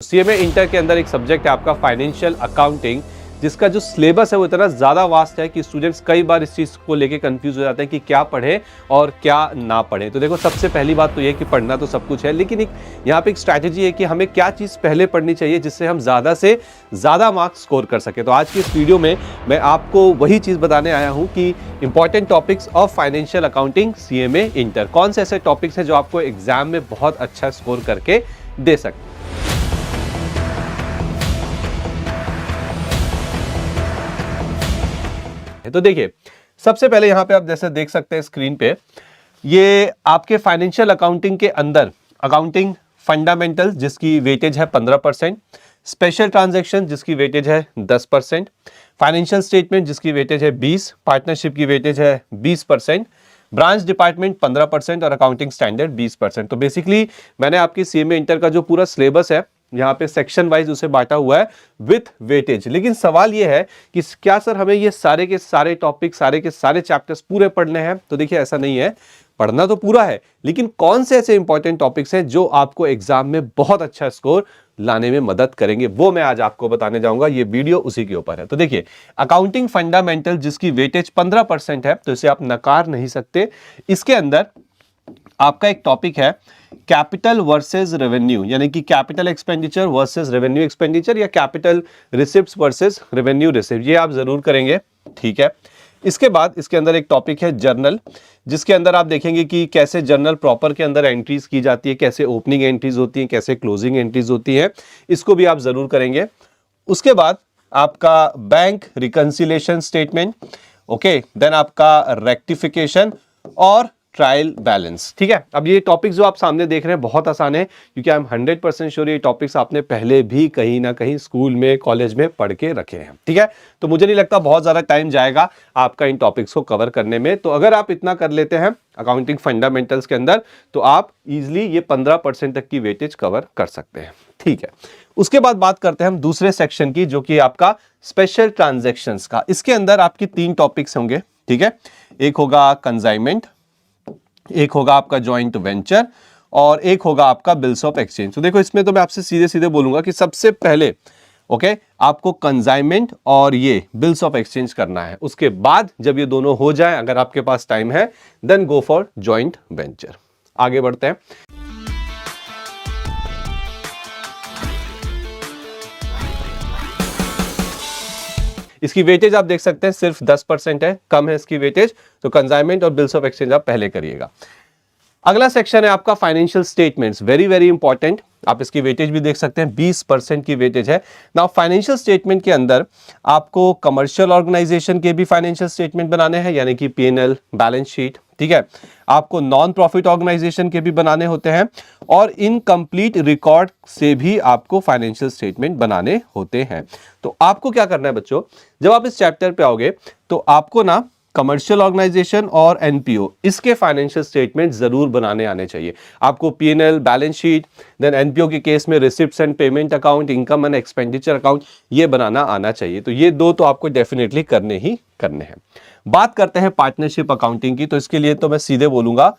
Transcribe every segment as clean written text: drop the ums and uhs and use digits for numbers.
CMA inter के अंदर एक सब्जेक्ट है आपका फाइनेंशियल अकाउंटिंग, जिसका जो सिलेबस है वो इतना ज़्यादा वास्ट है कि स्टूडेंट्स कई बार इस चीज़ को लेके कंफ्यूज हो जाते हैं कि क्या पढ़े और क्या ना पढ़े। तो देखो, सबसे पहली बात तो ये कि पढ़ना तो सब कुछ है, लेकिन एक यहाँ पे एक स्ट्रैटेजी है कि हमें क्या चीज़ पहले पढ़नी चाहिए जिससे हम ज़्यादा से ज़्यादा मार्क्स स्कोर कर सके। तो आज की इस वीडियो में मैं आपको वही चीज़ बताने आया हूँ कि important topics of financial accounting CMA inter, कौन से ऐसे टॉपिक्स हैं जो आपको एग्जाम में बहुत अच्छा स्कोर करके दे सकते हैं। तो देखिए, सबसे पहले यहां पे आप जैसे देख सकते हैं स्क्रीन पे, ये आपके फाइनेंशियल अकाउंटिंग के अंदर अकाउंटिंग फंडामेंटल जिसकी वेटेज है 15%, स्पेशल ट्रांजैक्शन जिसकी वेटेज है 10%, फाइनेंशियल स्टेटमेंट जिसकी वेटेज है 20%, पार्टनरशिप की वेटेज है 20%, ब्रांच डिपार्टमेंट 15% और अकाउंटिंग स्टैंडर्ड 20%। तो बेसिकली मैंने आपकी सीएमए इंटर का जो पूरा सिलेबस है यहाँ पे सेक्शन वाइज उसे बांटा हुआ है विथ वेटेज। लेकिन सवाल ये है कि क्या सर हमें ये सारे के सारे टॉपिक, सारे के सारे चैप्टर्स पूरे पढ़ने हैं? तो देखिए, ऐसा नहीं है, पढ़ना तो पूरा है, लेकिन कौन से ऐसे इंपॉर्टेंट टॉपिक्स हैं जो आपको एग्जाम में बहुत अच्छा स्कोर लाने में मदद करेंगे, वो मैं आज आपको बताने जाऊंगा। ये वीडियो उसी के ऊपर है। तो देखिए, अकाउंटिंग फंडामेंटल जिसकी वेटेज 15% है, तो इसे आप नकार नहीं सकते। इसके अंदर आपका एक टॉपिक है कैपिटल वर्सेस रेवेन्यू, यानी कि capital expenditure versus revenue expenditure, या capital receipts versus revenue receipt, ये आप जरूर करेंगे, ठीक है। इसके बाद इसके अंदर एक टॉपिक है जर्नल, जिसके अंदर आप देखेंगे कि कैसे जर्नल प्रॉपर के अंदर एंट्रीज की जाती है, कैसे ओपनिंग एंट्रीज होती हैं, कैसे क्लोजिंग एंट्रीज होती हैं, इसको भी आप जरूर करेंगे। उसके बाद आपका bank reconciliation statement, okay, then आपका रेक्टिफिकेशन और ट्रायल बैलेंस, ठीक है। अब ये टॉपिक्स जो आप सामने देख रहे हैं बहुत आसान है, क्योंकि आई एम 100% श्योर ये टॉपिक्स आपने पहले भी कहीं ना कहीं स्कूल में, कॉलेज में पढ़ के रखे हैं, ठीक है। तो मुझे नहीं लगता बहुत ज्यादा टाइम जाएगा आपका इन टॉपिक्स को कवर करने में। तो अगर आप इतना कर लेते हैं अकाउंटिंग फंडामेंटल्स के अंदर, तो आप इजिली ये 15% तक की वेटेज कवर कर सकते हैं, ठीक है। उसके बाद बात करते हैं हम दूसरे सेक्शन की, जो कि आपका स्पेशल ट्रांजेक्शन्स का। इसके अंदर आपकी 3 टॉपिक्स होंगे, ठीक है। एक होगा कंसाइनमेंट, एक होगा आपका जॉइंट वेंचर, और एक होगा आपका बिल्स ऑफ एक्सचेंज। तो देखो, इसमें तो मैं आपसे सीधे सीधे बोलूंगा कि सबसे पहले ओके आपको कंसाइनमेंट और ये बिल्स ऑफ एक्सचेंज करना है। उसके बाद जब ये दोनों हो जाए, अगर आपके पास टाइम है, then go for joint venture. आगे बढ़ते हैं। इसकी वेटेज आप देख सकते हैं सिर्फ 10% है, कम है इसकी वेटेज। तो कंसाइनमेंट और बिल्स ऑफ एक्सचेंज आप पहले करिएगा। अगला सेक्शन है आपका financial statements, very very important. आप इसकी वेटेज भी देख सकते हैं, 20% की वेटेज है। नाउ फाइनेंशियल स्टेटमेंट के अंदर आपको कमर्शियल ऑर्गेनाइजेशन के भी फाइनेंशियल स्टेटमेंट बनाने हैं, यानी कि पीएनएल, बैलेंस शीट, ठीक है। आपको नॉन प्रॉफिट ऑर्गेनाइजेशन के भी बनाने होते हैं, और इनकम्प्लीट रिकॉर्ड से भी आपको फाइनेंशियल स्टेटमेंट बनाने होते हैं। तो आपको क्या करना है बच्चों, जब आप इस चैप्टर पे आओगे तो आपको ना कमर्शियल ऑर्गेनाइजेशन और एनपीओ, इसके फाइनेंशियल स्टेटमेंट जरूर बनाने आने चाहिए। आपको PNL, balance sheet, then NPO के केस में receipts and payment account, income and expenditure account, ये बनाना आना चाहिए। तो ये 2 तो आपको डेफिनेटली करने ही करने हैं। बात करते हैं पार्टनरशिप अकाउंटिंग की। तो इसके लिए तो मैं सीधे बोलूंगा,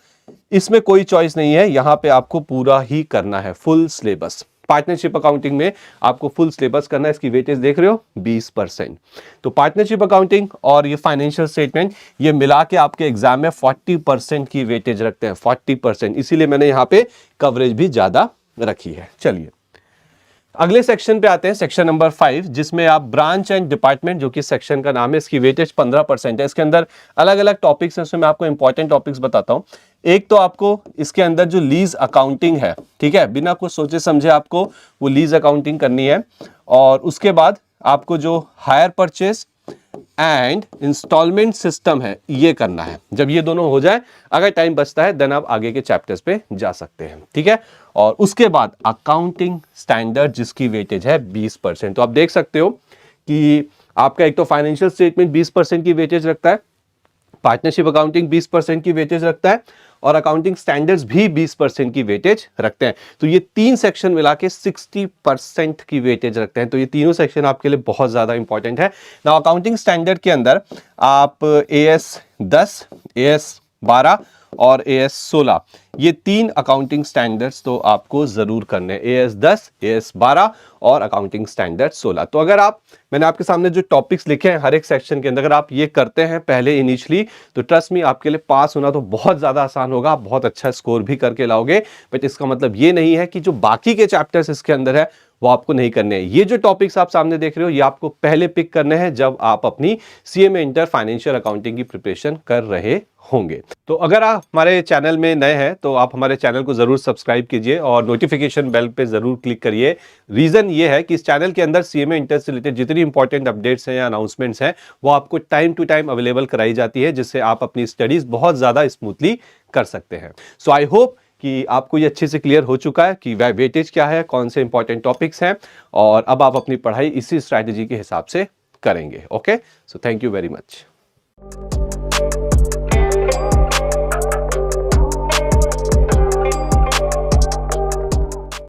इसमें कोई चॉइस नहीं है, यहां पे आपको पूरा ही करना है, फुल सिलेबस। पार्टनरशिप अकाउंटिंग में आपको फुल सिलेबस करना है। इसकी वेटेज देख रहे हो 20%। तो पार्टनरशिप अकाउंटिंग और ये फाइनेंशियल स्टेटमेंट, ये मिला के आपके एग्जाम में 40% की वेटेज रखते हैं, 40%। इसीलिए मैंने यहाँ पे कवरेज भी ज्यादा रखी है। चलिए अगले सेक्शन पे आते हैं, सेक्शन नंबर 5, जिसमें आप ब्रांच एंड डिपार्टमेंट, जो कि सेक्शन का नाम है, इसकी वेटेज 15% है। इसके अंदर अलग अलग टॉपिक्स हैं, उसमें मैं आपको इंपॉर्टेंट टॉपिक्स बताता हूं। एक तो आपको इसके अंदर जो लीज अकाउंटिंग है, ठीक है, बिना कुछ सोचे समझे आपको वो लीज अकाउंटिंग करनी है। और उसके बाद आपको जो hire purchase and instalment system है, ये करना है। जब ये दोनों हो जाए, अगर टाइम बचता है, देन आप आगे के चैप्टर्स पे जा सकते हैं, ठीक है। और उसके बाद अकाउंटिंग स्टैंडर्ड, जिसकी वेटेज है 20%। तो आप देख सकते हो कि आपका एक तो फाइनेंशियल स्टेटमेंट 20% की वेटेज रखता है, पार्टनरशिप अकाउंटिंग 20% की वेटेज रखता है, और अकाउंटिंग स्टैंडर्ड्स भी 20% की वेटेज रखते हैं। तो ये 3 सेक्शन मिला के 60% की वेटेज रखते हैं। तो ये तीनों सेक्शन आपके लिए बहुत ज्यादा इंपॉर्टेंट है। ना अकाउंटिंग स्टैंडर्ड के अंदर आप AS 10, AS 12 और AS 16, ये 3 अकाउंटिंग स्टैंडर्ड्स तो आपको जरूर करने हैं, AS 10, AS 12 और अकाउंटिंग स्टैंडर्ड 16। तो अगर आप, मैंने आपके सामने जो टॉपिक्स लिखे हैं हर एक सेक्शन के अंदर, अगर आप ये करते हैं पहले इनिशियली, तो ट्रस्ट मी आपके लिए पास होना तो बहुत ज्यादा आसान होगा, आप बहुत अच्छा स्कोर भी करके लाओगे। बट इसका मतलब ये नहीं है कि जो बाकी के चैप्टर्स इसके अंदर है वो आपको नहीं करने हैं। ये जो टॉपिक्स आप सामने देख रहे हो ये आपको पहले पिक करने हैं जब आप अपनी CMA इंटर फाइनेंशियल अकाउंटिंग की प्रिपरेशन कर रहे होंगे। तो अगर आप हमारे चैनल में नए हैं तो आप हमारे चैनल को जरूर सब्सक्राइब कीजिए और नोटिफिकेशन बेल पे जरूर क्लिक करिए। रीजन ये है कि इस चैनल के अंदर CMA इंटर से रिलेटेड जितनी इंपॉर्टेंट अपडेट्स हैं या अनाउंसमेंट्स हैं वो आपको टाइम टू टाइम अवेलेबल कराई जाती है, जिससे आप अपनी स्टडीज बहुत ज्यादा स्मूथली कर सकते हैं। सो आई होप कि आपको ये अच्छे से क्लियर हो चुका है कि वेटेज क्या है, कौन से इंपॉर्टेंट टॉपिक्स हैं, और अब आप अपनी पढ़ाई इसी स्ट्रैटेजी के हिसाब से करेंगे। Okay, so thank you very much.